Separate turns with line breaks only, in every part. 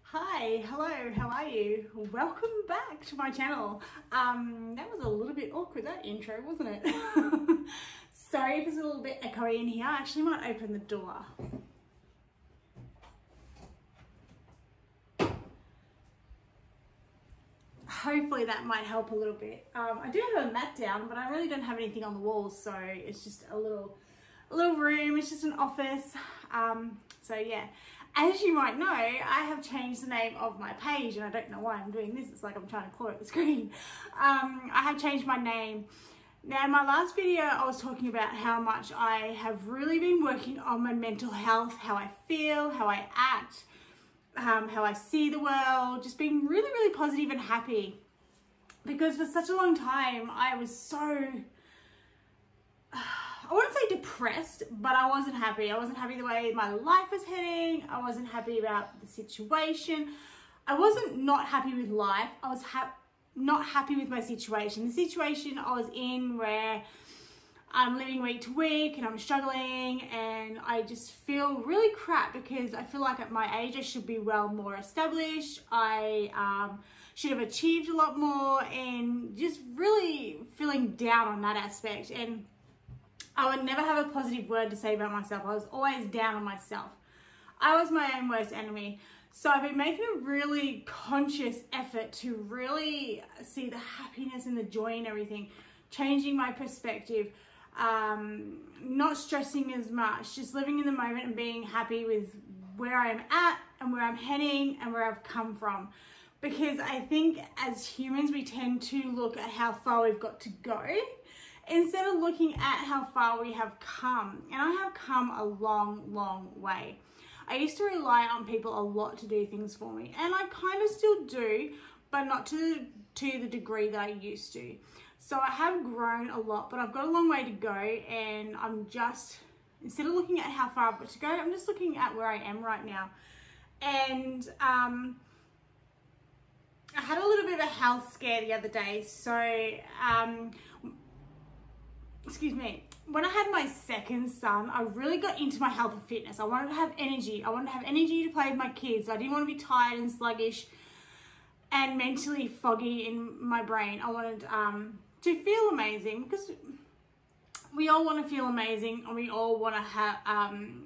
Hi, hello, how are you? Welcome back to my channel. That was a little bit awkward, that intro, wasn't it? Sorry if it's a little bit echoey in here. I actually might open the door. Hopefully that might help a little bit. I do have a mat down, but I really don't have anything on the walls, so it's just a little room. It's just an office. So yeah, as you might know, I have changed the name of my page, and I don't know why I'm doing this. It's like I'm trying to claw at the screen. I have changed my name. Now, in my last video, I was talking about how much I have really been working on my mental health, how I feel, how I act, how I see the world, just being really, really positive and happy. Because for such a long time, I was so, I wouldn't say depressed, but I wasn't happy. I wasn't happy the way my life was heading. I wasn't happy about the situation. I wasn't not happy with life. I was not happy with my situation. The situation I was in where I'm living week to week and I'm struggling, and I just feel really crap because I feel like at my age I should be well more established. I should have achieved a lot more, and just really feeling down on that aspect. And I would never have a positive word to say about myself. I was always down on myself. I was my own worst enemy. So I've been making a really conscious effort to really see the happiness and the joy in everything, changing my perspective, not stressing as much, just living in the moment and being happy with where I'm at and where I'm heading and where I've come from. Because I think as humans, we tend to look at how far we've got to go instead of looking at how far we have come. And I have come a long, long way. I used to rely on people a lot to do things for me, and I kind of still do, but not to the degree that I used to. So I have grown a lot, but I've got a long way to go, and I'm just, instead of looking at how far I've got to go, I'm just looking at where I am right now. And I had a little bit of a health scare the other day. So, excuse me. When I had my second son, I really got into my health and fitness. I wanted to have energy. I wanted to have energy to play with my kids. I didn't want to be tired and sluggish and mentally foggy in my brain. I wanted to feel amazing, because we all want to feel amazing, and we all want to have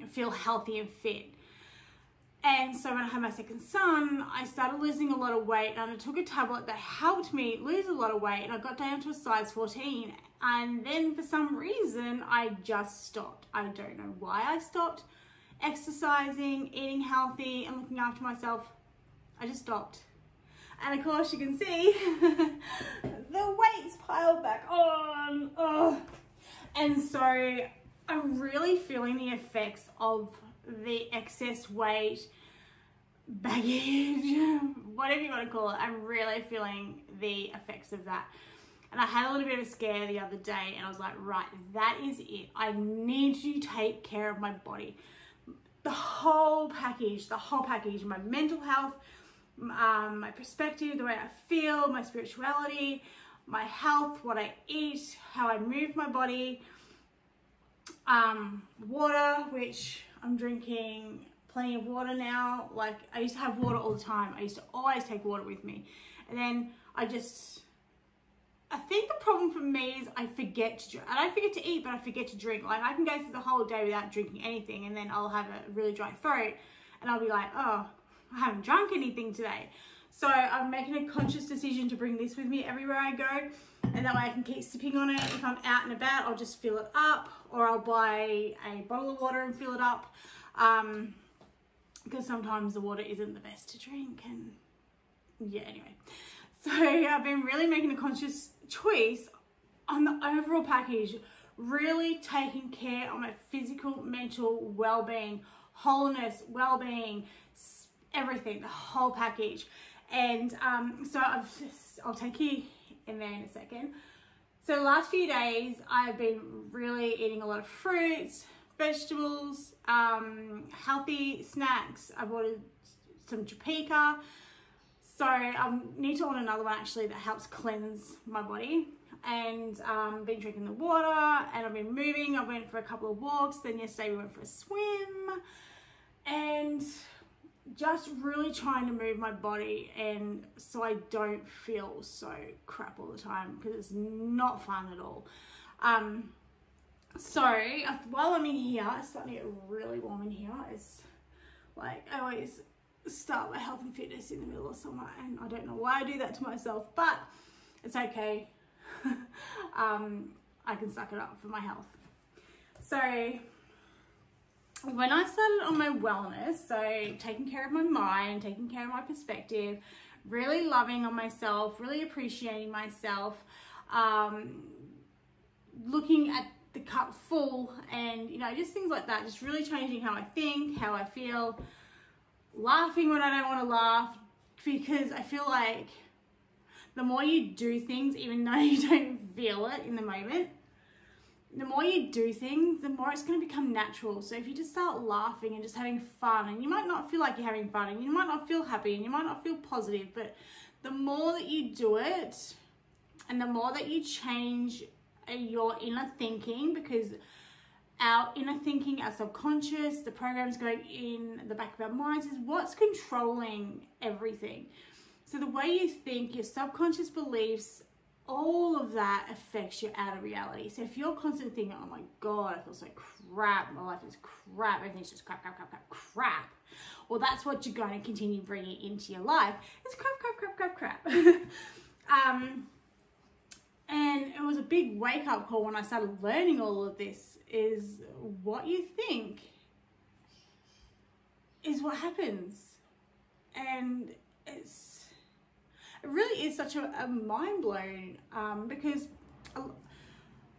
feel healthy and fit. And so when I had my second son, I started losing a lot of weight, and I took a tablet that helped me lose a lot of weight, and I got down to a size 14. And then for some reason, I just stopped. I don't know why I stopped exercising, eating healthy, and looking after myself. I just stopped. And of course you can see the weight's piled back on. Oh. And so I'm really feeling the effects of the excess weight, baggage, whatever you want to call it. I'm really feeling the effects of that. And I had a little bit of a scare the other day, and I was like, right, that is it. I need to take care of my body. The whole package, my mental health, my perspective, the way I feel, my spirituality, my health, what I eat, how I move my body, water, which I'm drinking plenty of water now. Like, I used to have water all the time. I used to always take water with me. And then I think the problem for me is I forget to drink. I don't forget to eat, but I forget to drink. Like, I can go through the whole day without drinking anything, and then I'll have a really dry throat, and I'll be like, oh, I haven't drunk anything today. So I'm making a conscious decision to bring this with me everywhere I go, and that way I can keep sipping on it. If I'm out and about, I'll just fill it up, or I'll buy a bottle of water and fill it up, because sometimes the water isn't the best to drink. And yeah, anyway. So I've been really making a conscious choice on the overall package, really taking care of my physical, mental well-being, wholeness, well-being, everything, the whole package. And so I'll take you in there in a second. So the last few days, I've been really eating a lot of fruits, vegetables, healthy snacks. I've ordered some Topeka. So I need to order another one actually that helps cleanse my body. And been drinking the water, and I've been moving. I went for a couple of walks. Then yesterday we went for a swim. and just really trying to move my body, and so I don't feel so crap all the time, because it's not fun at all. So while I'm in here, it's starting to get really warm in here. It's like, I always start my health and fitness in the middle of summer, and I don't know why I do that to myself, but it's okay. I can suck it up for my health. So when I started on my wellness, so taking care of my mind, taking care of my perspective, really loving on myself, really appreciating myself, looking at the cup full, and you know, just things like that, just really changing how I think, how I feel, laughing when I don't want to laugh, because I feel like the more you do things, even though you don't feel it in the moment, the more you do things, the more it's going to become natural. So if you just start laughing and just having fun, and you might not feel like you're having fun, and you might not feel happy, and you might not feel positive, but the more that you do it, and the more that you change your inner thinking, because our inner thinking, our subconscious, the programs going in the back of our minds, is what's controlling everything. So the way you think, your subconscious beliefs, all of that affects your outer reality. So if you're constantly thinking, oh my God, I feel so crap, my life is crap, everything's just crap, crap, crap, crap, crap, well, that's what you're going to continue bringing into your life. It's crap, crap, crap, crap, crap. And it was a big wake-up call when I started learning all of this, is what you think is what happens. And it really is such a mind blown, because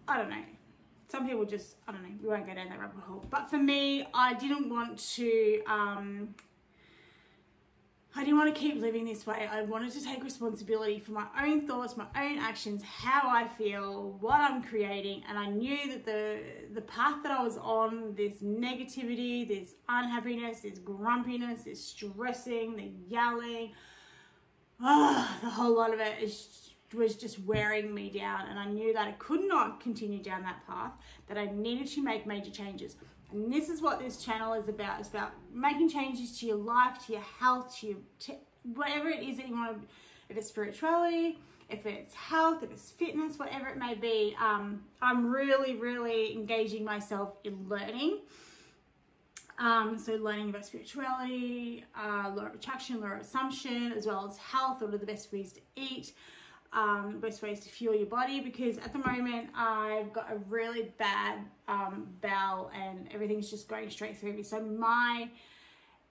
I don't know, some people just, I don't know, we won't go down that rabbit hole, but for me, I didn't want to keep living this way. I wanted to take responsibility for my own thoughts, my own actions, how I feel, what I'm creating. And I knew that the path that I was on, this negativity, this unhappiness, this grumpiness, this stressing, the yelling, the whole lot of it was just wearing me down. And I knew that I could not continue down that path, that I needed to make major changes. And this is what this channel is about. It's about making changes to your life, to your health, to whatever it is that you want to, if it's spirituality, if it's health, if it's fitness, whatever it may be. I'm really, really engaging myself in learning. So learning about spirituality, law of attraction, law of assumption, as well as health, what are the best ways to eat, best ways to fuel your body, because at the moment I've got a really bad bowel, and everything's just going straight through me. So my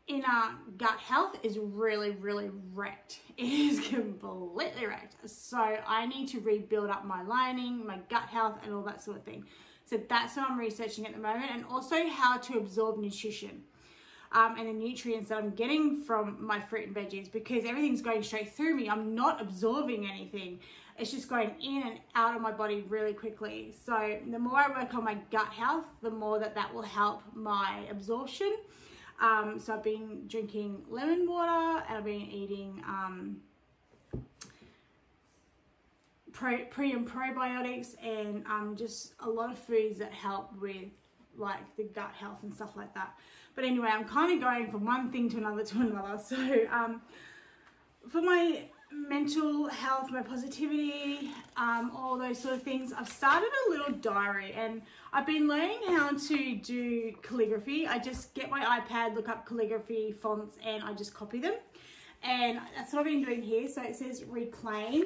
inner gut health is really, really wrecked. It is completely wrecked. So I need to rebuild up my lining, my gut health, and all that sort of thing. So that's what I'm researching at the moment, and also how to absorb nutrition and the nutrients that I'm getting from my fruit and veggies, because everything's going straight through me. I'm not absorbing anything. It's just going in and out of my body really quickly. So the more I work on my gut health, the more that will help my absorption. So I've been drinking lemon water, and I've been eating pre and probiotics, and just a lot of foods that help with like the gut health and stuff like that. But anyway, I'm kind of going from one thing to another to another. So for my mental health, my positivity, all those sort of things, I've started a little diary, and I've been learning how to do calligraphy. I just get my iPad, look up calligraphy fonts, and I just copy them. And that's what I've been doing here. So it says Reclaim,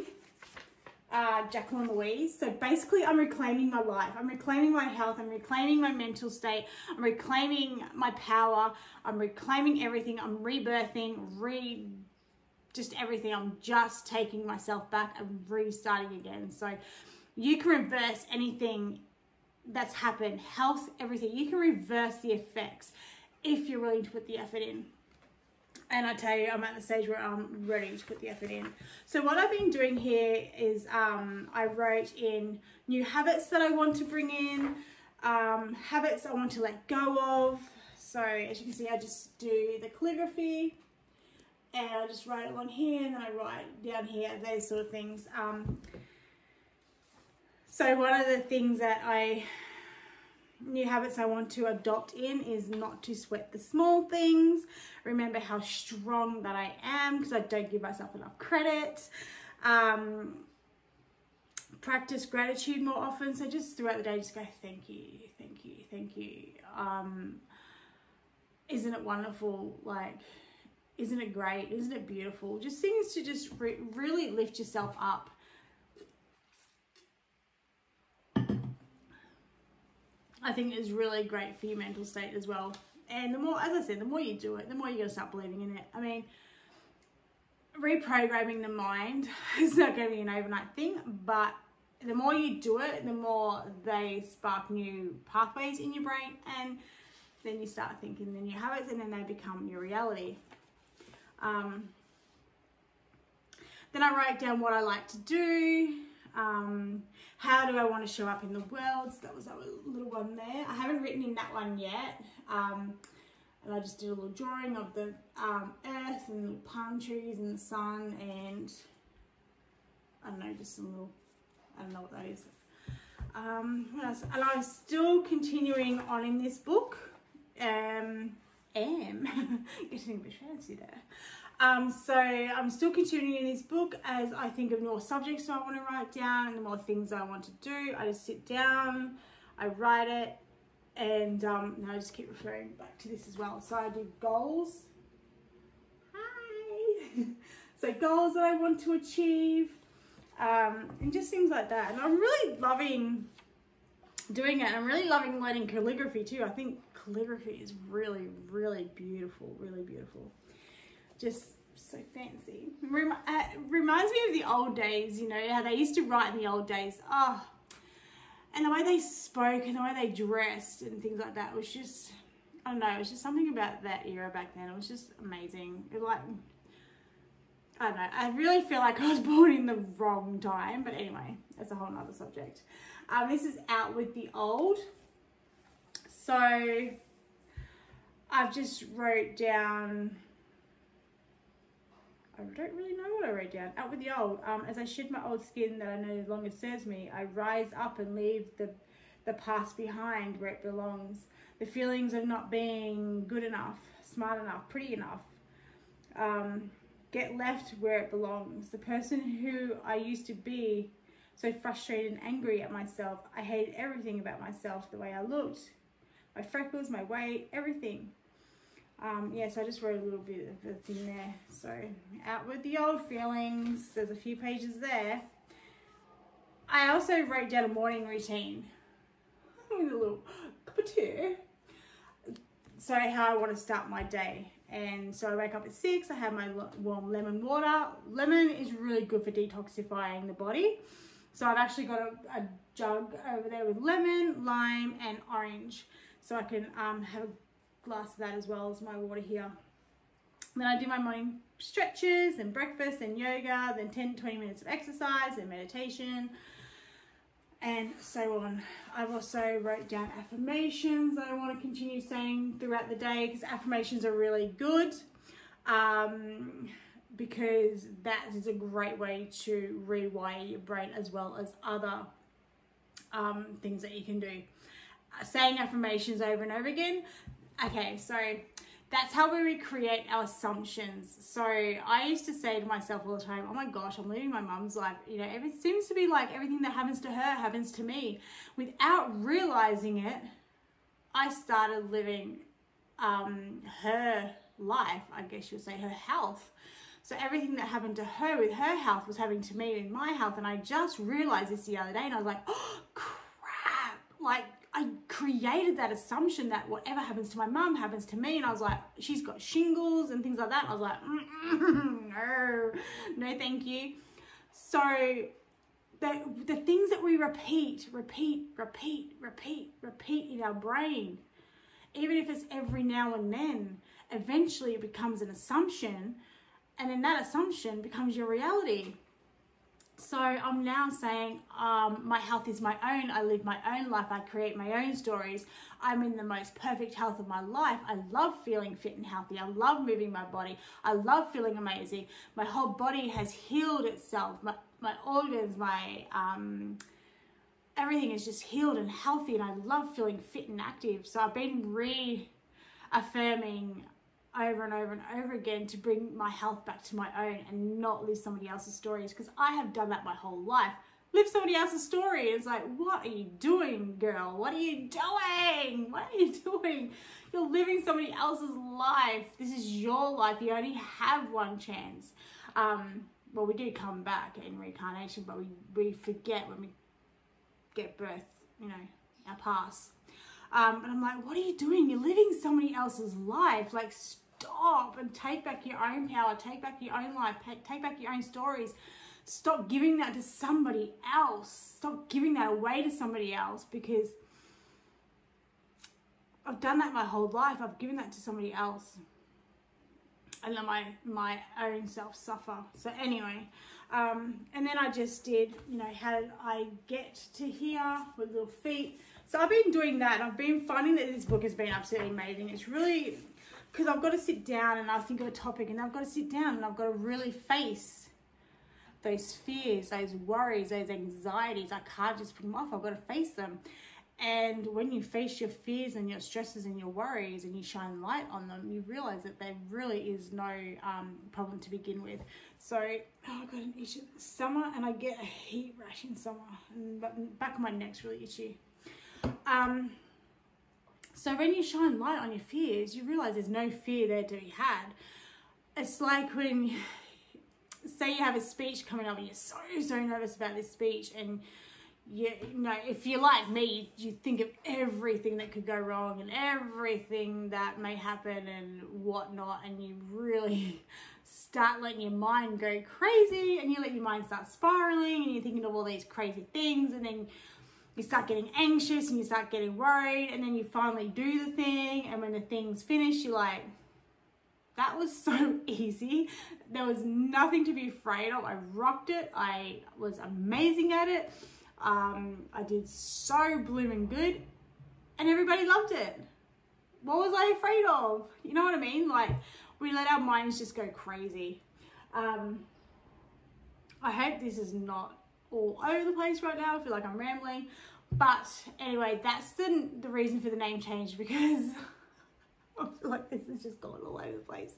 Jacqueline Louise. So basically I'm reclaiming my life, I'm reclaiming my health, I'm reclaiming my mental state, I'm reclaiming my power, I'm reclaiming everything, I'm rebirthing, just everything. I'm just taking myself back and restarting again. So you can reverse anything that's happened, health, everything. You can reverse the effects if you're willing to put the effort in. And I tell you, I'm at the stage where I'm ready to put the effort in. So what I've been doing here is I wrote in new habits that I want to bring in, habits I want to let go of. So as you can see, I just do the calligraphy, and I just write it on here, and then I write down here, those sort of things. So one of the things that I new habits I want to adopt in is not to sweat the small things. Remember how strong that I am, because I don't give myself enough credit. Practice gratitude more often. So just throughout the day, just go, thank you, thank you, thank you. Isn't it wonderful? Like, isn't it great? Isn't it beautiful? Just things to just really lift yourself up. I think is really great for your mental state as well. And the more, as I said, the more you do it, the more you're going to start believing in it. I mean, reprogramming the mind is not going to be an overnight thing, but the more you do it, the more they spark new pathways in your brain, and then you start thinking the new habits, and then they become your reality. Then I write down what I like to do. How do I want to show up in the world? So that was that little one there. I haven't written in that one yet. And I just did a little drawing of the earth and the palm trees and the sun, and I don't know, just some little, I don't know what that is. What else? And I'm still continuing on in this book. Getting a bit fancy there. So I'm still continuing in this book as I think of more subjects I want to write down and the more things I want to do. I just sit down, I write it, and I just keep referring back to this as well. So I do goals. Hi. So goals that I want to achieve, and just things like that. And I'm really loving doing it. I'm really loving learning calligraphy too. I think calligraphy is really, really beautiful, really beautiful. Just so fancy. Reminds me of the old days, you know, how they used to write in the old days. Oh, and the way they spoke and the way they dressed and things like that was just, I don't know, it was just something about that era back then. It was just amazing. It, like, I don't know, I really feel like I was born in the wrong time, but anyway, that's a whole nother subject. This is Out with the Old. So I've just wrote down, I don't really know what I wrote down. Out with the old. As I shed my old skin that I no longer serves me, I rise up and leave the past behind where it belongs. The feelings of not being good enough, smart enough, pretty enough, get left where it belongs. The person who I used to be, so frustrated and angry at myself. I hated everything about myself, the way I looked, my freckles, my weight, everything. So I just wrote a little bit of a thing there. So out with the old feelings. There's a few pages there. I also wrote down a morning routine with a little cup of tea. So how I want to start my day. And so I wake up at 6. I have my warm lemon water. Lemon is really good for detoxifying the body. So I've actually got a jug over there with lemon, lime, and orange. So I can have a glass of that as well as my water here. Then I do my morning stretches and breakfast and yoga, then 10-20 minutes of exercise and meditation, and so on. I've also wrote down affirmations that I want to continue saying throughout the day, because affirmations are really good, because that is a great way to rewire your brain, as well as other things that you can do. Saying affirmations over and over again. Okay, so that's how we recreate our assumptions. So I used to say to myself all the time, oh my gosh, I'm living my mum's life. You know, it seems to be like everything that happens to her happens to me. Without realizing it, I started living her life, I guess you'd say, her health. So everything that happened to her with her health was happening to me with my health. And I just realized this the other day, and I was like, oh, crap. Like, I created that assumption that whatever happens to my mum happens to me. And I was like, she's got shingles and things like that. And I was like, no, thank you. So the things that we repeat in our brain, even if it's every now and then, eventually it becomes an assumption. And then that assumption becomes your reality. So I'm now saying my health is my own. I live my own life. I create my own stories. I'm in the most perfect health of my life. I love feeling fit and healthy. I love moving my body. I love feeling amazing. My whole body has healed itself. My organs, everything is just healed and healthy, and I love feeling fit and active. So I've been reaffirming over and over and over again to bring my health back to my own and not live somebody else's stories, because I have done that my whole life. Live somebody else's story. It's like, what are you doing, girl? What are you doing? What are you doing? You're living somebody else's life. This is your life. You only have one chance. Well, we do come back in reincarnation, but we forget when we get birth, you know, our past. And I'm like, what are you doing? You're living somebody else's life. Like, stop and take back your own power. Take back your own life. Take back your own stories. Stop giving that to somebody else. Stop giving that away to somebody else, because I've done that my whole life. I've given that to somebody else. And then my own self suffer. So anyway, and then I just did, you know, how did I get to here with little feet? So I've been doing that. I've been finding that this book has been absolutely amazing. It's really, because I've got to sit down and I think of a topic, and I've got to sit down and I've got to really face those fears, those worries, those anxieties. I can't just put them off. I've got to face them. And when you face your fears and your stresses and your worries and you shine light on them, you realize that there really is no problem to begin with. So I got an itch in the summer, and I get a heat rash in summer, and the back of my neck's really itchy. So when you shine light on your fears, you realize there's no fear there to be had. It's like when, say you have a speech coming up and you're so nervous about this speech, and you know, if you're like me, you think of everything that could go wrong and everything that may happen and whatnot, and you really start letting your mind go crazy, and you let your mind start spiraling, and you're thinking of all these crazy things, and then you start getting anxious and you start getting worried, and then you finally do the thing, and when the thing's finished, you're like, that was so easy. There was nothing to be afraid of. I rocked it. I was amazing at it. I did so blooming good, and everybody loved it. What was I afraid of? You know what I mean? Like, we let our minds just go crazy. I hope this is not all over the place right now. I feel like I'm rambling, but anyway, that's the reason for the name change, because I feel like this has just gone all over the place.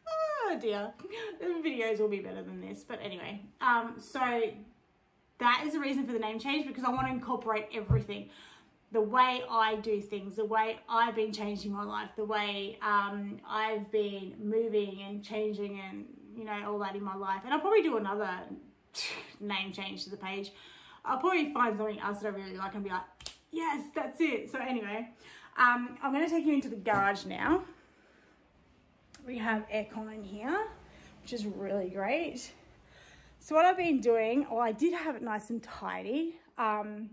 Oh dear, the videos will be better than this, but anyway, so that is the reason for the name change, because I want to incorporate everything. The way I do things, the way I've been changing my life, the way I've been moving and changing, and, you know, all that in my life. And I'll probably do another name change to the page. I'll probably find something else that I really like and be like, yes, that's it. So anyway, I'm going to take you into the garage now. We have aircon in here, which is really great. So what I've been doing, well, I did have it nice and tidy. I'm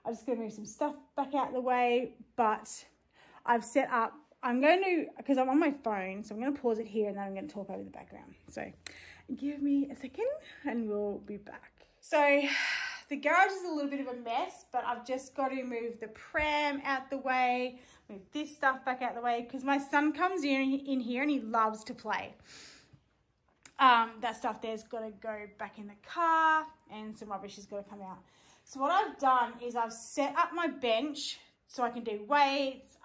just going to move some stuff back out of the way, but I've set up, I'm going to, because I'm on my phone, so I'm going to pause it here, and then I'm going to talk over the background. So give me a second and we'll be back. So the garage is a little bit of a mess, but I've just got to move the pram out the way, move this stuff back out the way, because my son comes in here and he loves to play. That stuff there's got to go back in the car, and some rubbish has got to come out. So what I've done is I've set up my bench so I can do weights,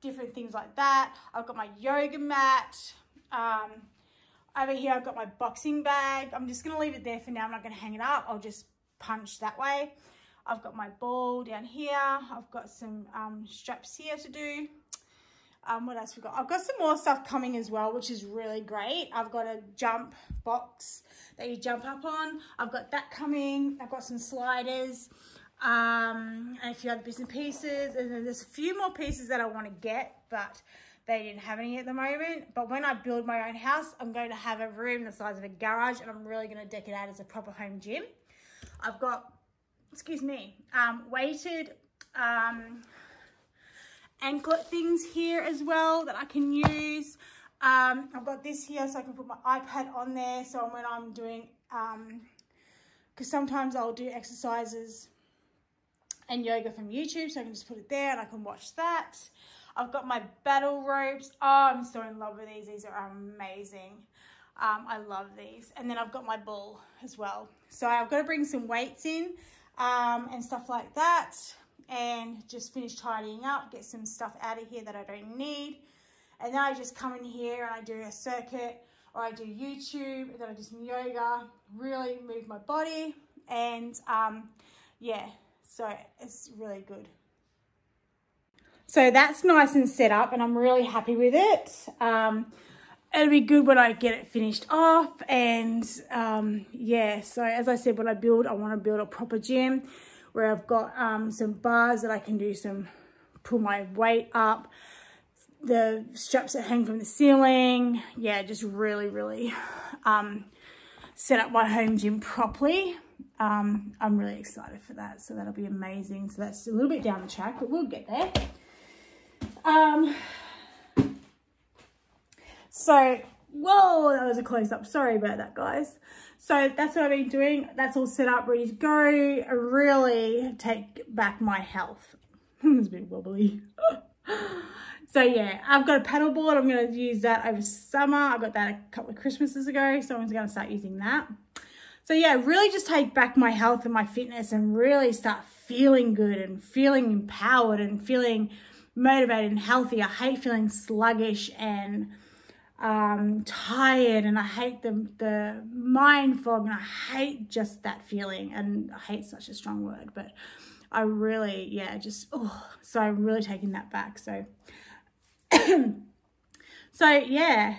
different things like that. I've got my yoga mat. Over here I've got my boxing bag. I'm just going to leave it there for now. I'm not going to hang it up. I'll just punch that way. I've got my ball down here. I've got some straps here to do. What else we got? I've got some more stuff coming as well, which is really great. I've got a jump box that you jump up on. I've got that coming. I've got some sliders, and a few other bits and pieces. And then there's a few more pieces that I want to get, but they didn't have any at the moment. But when I build my own house, I'm going to have a room the size of a garage, and I'm really going to deck it out as a proper home gym. I've got, excuse me, weighted anklet things here as well that I can use. I've got this here so I can put my iPad on there, so when I'm doing, because sometimes I'll do exercises and yoga from YouTube, so I can just put it there and I can watch that. I've got my battle ropes. Oh, I'm so in love with these. These are amazing. I love these. And then I've got my ball as well. So I've got to bring some weights in. and stuff like that, and just finish tidying up, get some stuff out of here that I don't need. And then I just come in here and I do a circuit, or I do YouTube, and then I do some yoga, really move my body. And yeah, so it's really good. So that's nice and set up, and I'm really happy with it. It'll be good when I get it finished off. And yeah, so as I said, when I build, I want to build a proper gym where I've got some bars that I can do pull my weight up, the straps that hang from the ceiling. Yeah, just really set up my home gym properly. I'm really excited for that, so that'll be amazing. So that's a little bit down the track, but we'll get there. So, whoa, that was a close-up. Sorry about that, guys. So that's what I've been doing. That's all set up, ready to go. I really take back my health. It's a bit wobbly. So yeah, I've got a paddle board. I'm going to use that over summer. I got that a couple of Christmases ago, so I'm going to start using that. So yeah, really just take back my health and my fitness and really start feeling good and feeling empowered and feeling motivated and healthy. I hate feeling sluggish and tired, and I hate the mind fog, and I hate just that feeling. And I hate such a strong word, but I really, yeah, just, so I'm really taking that back. So, so yeah,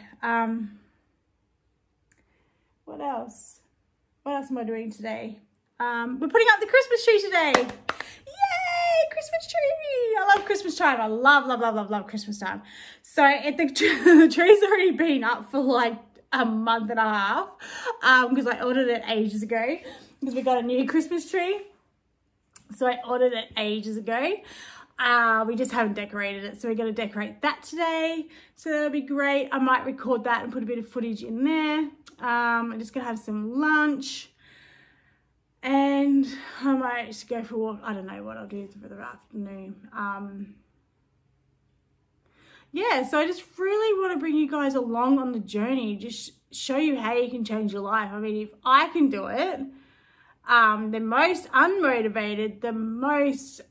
what else? What else am I doing today? We're putting up the Christmas tree today. Yay, Christmas tree. I love Christmas time. I love Christmas time. So the tree's already been up for like a month and a half because I ordered it ages ago because we got a new Christmas tree. So I ordered it ages ago. We just haven't decorated it. So we're going to decorate that today. So that'll be great. I might record that and put a bit of footage in there. I'm just going to have some lunch. And I might just go for a walk. I don't know what I'll do for the afternoon. Yeah, so I just really want to bring you guys along on the journey. Just show you how you can change your life. I mean, if I can do it, the most unmotivated, the most,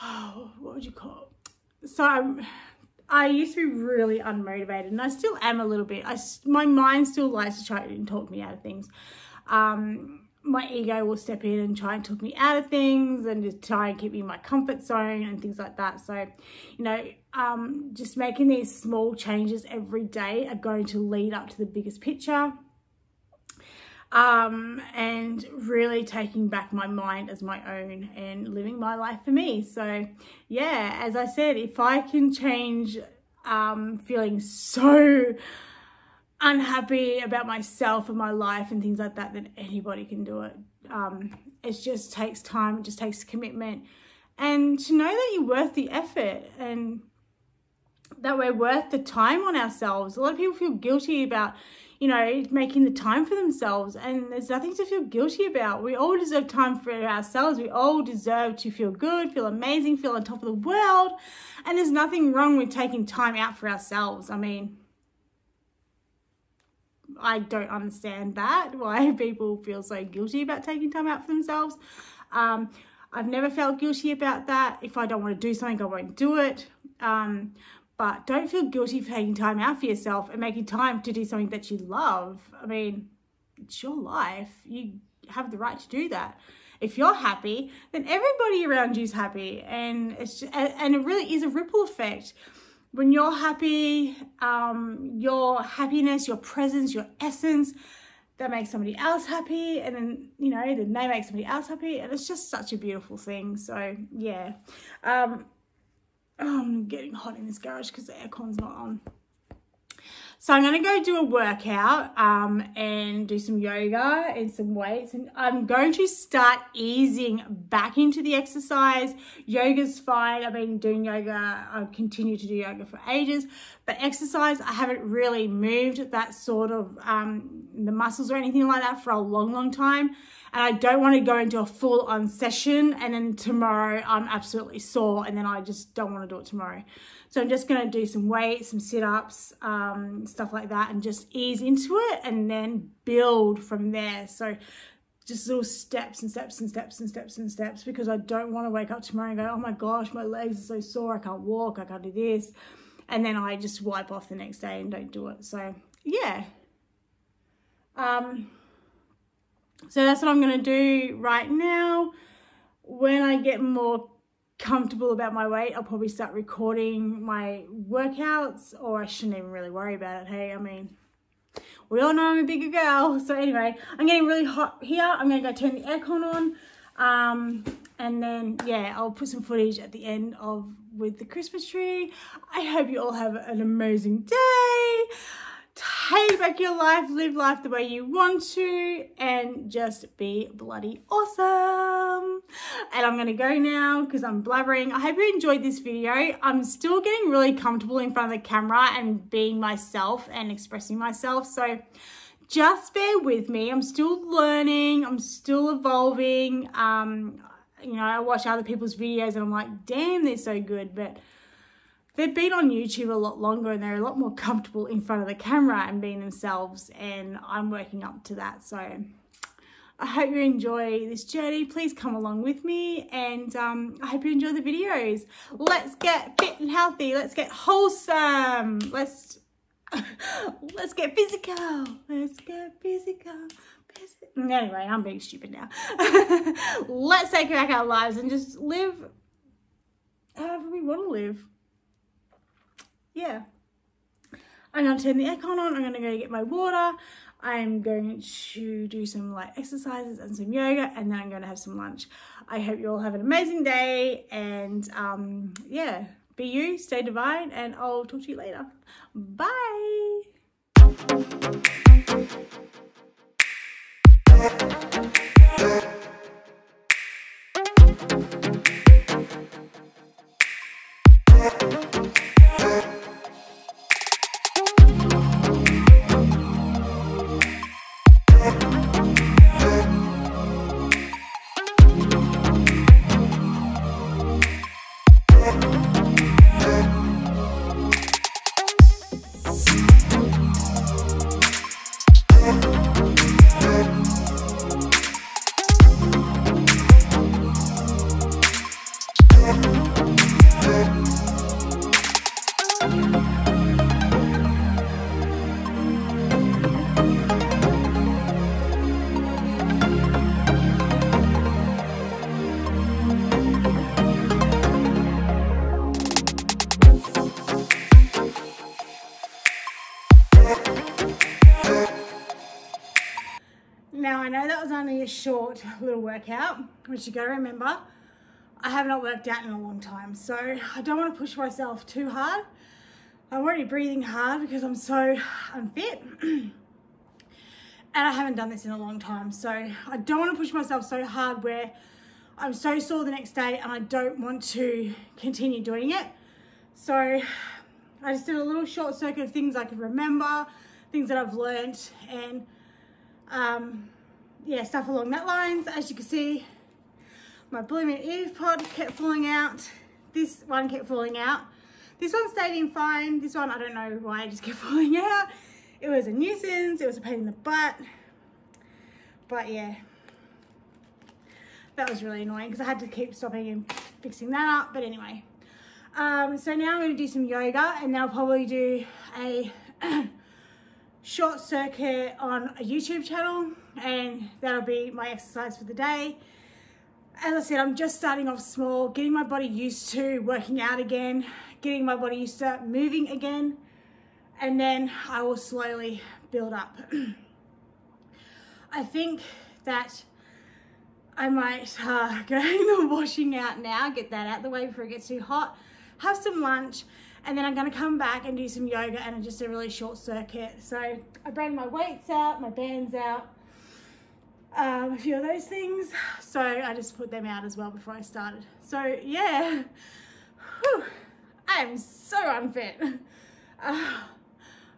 what would you call it? So I used to be really unmotivated, and I still am a little bit. My mind still likes to try and talk me out of things. My ego will step in and try and talk me out of things and just try and keep me in my comfort zone and things like that. So, you know, just making these small changes every day are going to lead up to the biggest picture. And really taking back my mind as my own and living my life for me. So yeah, as I said, if I can change feeling so unhappy about myself and my life and things like that, then anybody can do it. It just takes time, it just takes commitment, and to know that you're worth the effort and that we're worth the time on ourselves. A lot of people feel guilty about, you know, making the time for themselves, and there's nothing to feel guilty about. We all deserve time for ourselves. We all deserve to feel good, feel amazing, feel on top of the world, and there's nothing wrong with taking time out for ourselves. I mean, I don't understand that, why people feel so guilty about taking time out for themselves. I've never felt guilty about that. If I don't want to do something, I won't do it. But don't feel guilty for taking time out for yourself and making time to do something that you love. I mean, it's your life. You have the right to do that. If you're happy, then everybody around you is happy. And and it really is a ripple effect. When you're happy, your happiness, your presence, your essence, that makes somebody else happy. And then, you know, then they make somebody else happy. And it's just such a beautiful thing. So, yeah. I'm getting hot in this garage because the aircon's not on. So I'm going to go do a workout and do some yoga and some weights. And I'm going to start easing back into the exercise. Yoga's fine. I've been doing yoga. I've continued to do yoga for ages. But exercise, I haven't really moved that sort of the muscles or anything like that for a long time. And I don't want to go into a full-on session and then tomorrow I'm absolutely sore and then I just don't want to do it tomorrow. So I'm just going to do some weights, some sit-ups, stuff like that, and just ease into it and then build from there. So just little steps and steps and steps and steps and steps, because I don't want to wake up tomorrow and go, oh my gosh, my legs are so sore, I can't walk, I can't do this. And then I just wipe off the next day and don't do it. So yeah. So that's what I'm going to do right now. When I get more comfortable about my weight, I'll probably start recording my workouts, or I shouldn't even really worry about it. Hey, I mean, we all know I'm a bigger girl. So anyway, I'm getting really hot here. I'm going to go turn the aircon on. And then, yeah, I'll put some footage at the end with the Christmas tree. I hope you all have an amazing day. Take back your life, live life the way you want to, and just be bloody awesome. And I'm going to go now because I'm blabbering. I hope you enjoyed this video. I'm still getting really comfortable in front of the camera and being myself and expressing myself. So just bear with me. I'm still learning. I'm still evolving. You know, I watch other people's videos and I'm like, damn, they're so good. But they've been on YouTube a lot longer and they're a lot more comfortable in front of the camera and being themselves, and I'm working up to that. So I hope you enjoy this journey. Please come along with me, and I hope you enjoy the videos. Let's get fit and healthy. Let's get wholesome. Let's get physical. Let's get physical. Anyway, I'm being stupid now. Let's take back our lives and just live however we want to live. Yeah, I'm going to turn the aircon on. I'm going to go get my water. I'm going to do some light exercises and some yoga, and then I'm going to have some lunch. I hope you all have an amazing day, and yeah, be you, stay divine, and I'll talk to you later. Bye. Now, I know that was only a short little workout, which you got to remember, I have not worked out in a long time. So I don't want to push myself too hard. I'm already breathing hard because I'm so unfit. And I haven't done this in a long time. So I don't want to push myself so hard where I'm so sore the next day and I don't want to continue doing it. So I just did a little short circuit of things I could remember, things that I've learned, and yeah, stuff along that lines. As you can see, my blooming ear pod kept falling out. This one kept falling out. This one stayed in fine. This one, I don't know why it just kept falling out. It was a nuisance. It was a pain in the butt. But yeah, that was really annoying because I had to keep stopping and fixing that up. But anyway, so now I'm going to do some yoga, and then I'll probably do a short circuit on a YouTube channel, and that'll be my exercise for the day. As I said, I'm just starting off small, getting my body used to working out again, getting my body used to moving again, and then I will slowly build up. I think that I might go in the washing out now, get that out the way before it gets too hot, have some lunch, and then I'm going to come back and do some yoga and just a really short circuit. So I bring my weights out, my bands out, a few of those things. So I just put them out as well before I started. So yeah, whew, I am so unfit.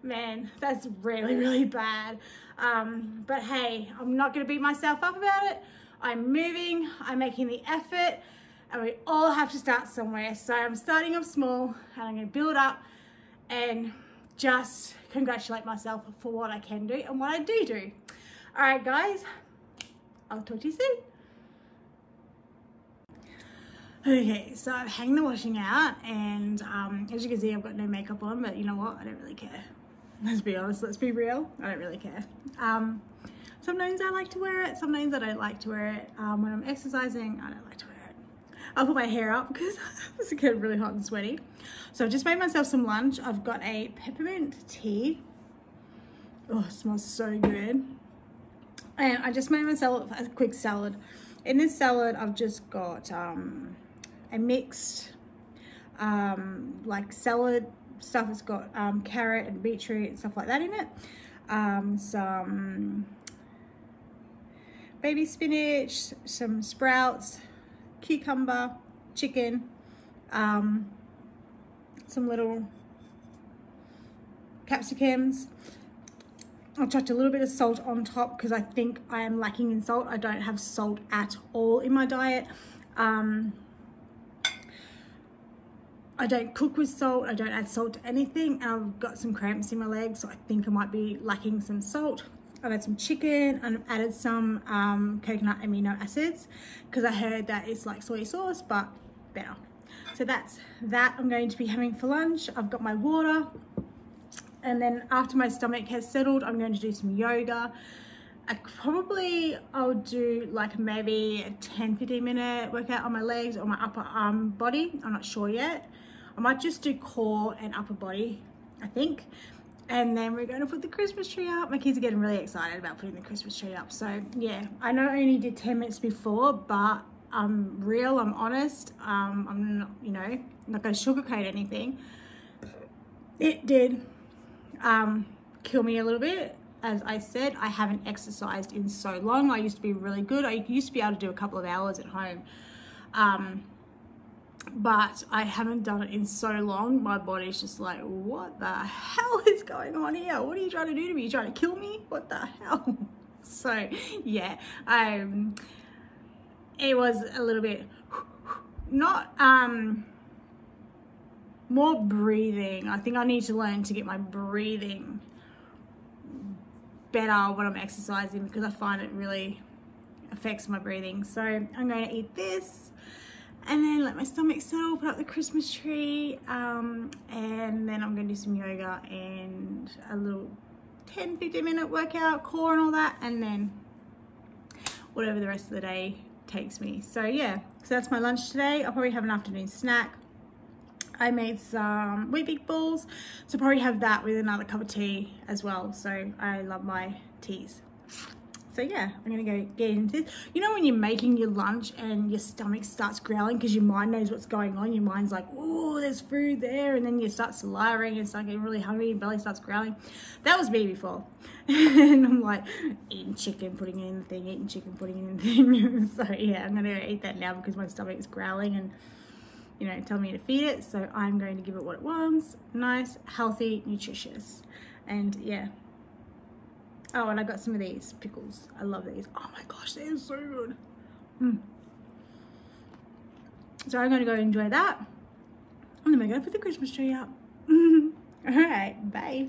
Man, that's really, really bad. But hey, I'm not going to beat myself up about it. I'm moving, I'm making the effort, and we all have to start somewhere. So I'm starting off small, and I'm going to build up and just congratulate myself for what I can do and what I do. All right, guys, I'll talk to you soon. Okay, so I've hanged the washing out, and as you can see, I've got no makeup on, but you know what? I don't really care. Let's be honest, let's be real. I don't really care. Sometimes I like to wear it, sometimes I don't like to wear it. When I'm exercising, I don't like to wear it. I'll put my hair up because it's getting really hot and sweaty. So I've just made myself some lunch. I've got a peppermint tea. Oh, it smells so good. And I just made myself a quick salad. In this salad, I've just got a mixed like salad stuff. It's got carrot and beetroot and stuff like that in it. Some baby spinach, some sprouts, cucumber, chicken, some little capsicums. I chucked a little bit of salt on top because I think I am lacking in salt. I don't have salt at all in my diet. I don't cook with salt. I don't add salt to anything. And I've got some cramps in my legs, so I think I might be lacking some salt. I've had some chicken and I've added some coconut amino acids because I heard that it's like soy sauce, but better. So that's that I'm going to be having for lunch. I've got my water. And then after my stomach has settled, I'm going to do some yoga. I'll do like maybe a 10-15 minute workout on my legs or my upper arm body. I'm not sure yet. I might just do core and upper body, I think. And then we're going to put the Christmas tree up. My kids are getting really excited about putting the Christmas tree up. So yeah, I know I only did 10 minutes before, but I'm real, I'm honest. I'm not, you know, not going to sugarcoat anything. It did kill me a little bit. As I said, I haven't exercised in so long. I used to be really good. I used to be able to do a couple of hours at home, but I haven't done it in so long. My body's just like, what the hell is going on here? What are you trying to do to me? You trying to kill me? What the hell? So yeah, it was a little bit not more breathing. I think I need to learn to get my breathing better when I'm exercising because I find it really affects my breathing. So I'm going to eat this and then let my stomach settle, put up the Christmas tree, and then I'm going to do some yoga and a little 10-15 minute workout, core and all that, and then whatever the rest of the day takes me. So yeah, so that's my lunch today. I'll probably have an afternoon snack. I made some Weet-Bix balls, so probably have that with another cup of tea as well. So I love my teas. So yeah, I'm gonna go get into this. You know when you're making your lunch and your stomach starts growling because your mind knows what's going on. Your mind's like, oh, there's food there. And then you start salivating and start getting really hungry, your belly starts growling. That was me before. And I'm like, eating chicken, putting it in the thing, eating chicken, putting it in the thing. So yeah, I'm gonna eat that now because my stomach is growling and, you know, tell me to feed it. So I'm going to give it what it wants. Nice, healthy, nutritious. And yeah. Oh, and I got some of these pickles. I love these. Oh my gosh, they are so good. So I'm going to go enjoy that. And then we're going to put the Christmas tree up. All right, bye.